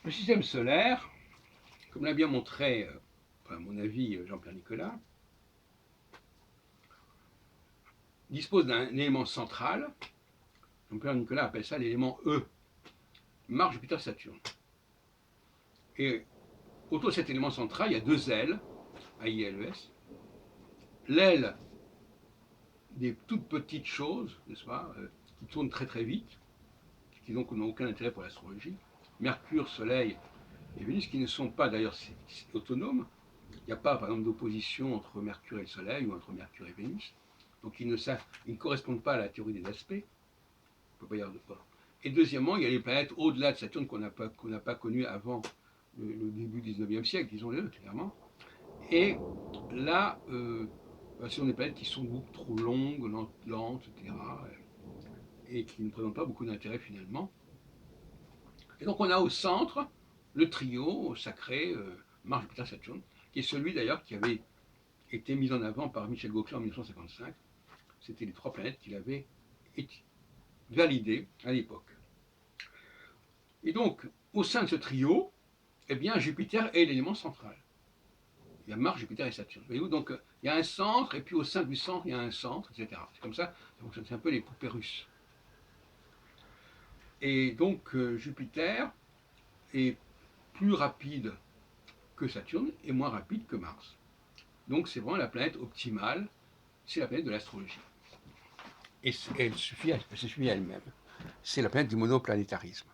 Le système solaire, comme l'a bien montré, à mon avis, Jean-Pierre Nicolas, dispose d'un élément central. Jean-Pierre Nicolas appelle ça l'élément E, Mars, Jupiter, Saturne. Et autour de cet élément central, il y a deux ailes, AILES. L'aile des toutes petites choses, n'est-ce pas, qui tournent très très vite, qui donc n'ont aucun intérêt pour l'astrologie. Mercure, Soleil et Vénus, qui ne sont pas d'ailleurs autonomes. Il n'y a pas, par exemple, d'opposition entre Mercure et le Soleil ou entre Mercure et Vénus. Donc ils ne correspondent pas à la théorie des aspects. On peut pas y avoir de fois. Et deuxièmement, il y a les planètes au-delà de Saturne qu'on n'a pas connues avant le début du 19e siècle, disons-le clairement. Et là, ce sont des planètes qui sont beaucoup trop longues, lentes, etc. Et qui ne présentent pas beaucoup d'intérêt finalement. Et donc on a au centre le trio sacré Mars, Jupiter, Saturne, qui est celui d'ailleurs qui avait été mis en avant par Michel Gauquelin en 1955. C'était les trois planètes qu'il avait validées à l'époque. Et donc, au sein de ce trio, eh bien, Jupiter est l'élément central. Il y a Mars, Jupiter et Saturne. Voyez-vous, donc il y a un centre, et puis au sein du centre, il y a un centre, etc. C'est comme ça fonctionne. C'est un peu les poupées russes. Et donc, Jupiter est plus rapide que Saturne et moins rapide que Mars. Donc, c'est vraiment la planète optimale, c'est la planète de l'astrologie. Et elle suffit à elle-même. C'est la planète du monoplanétarisme.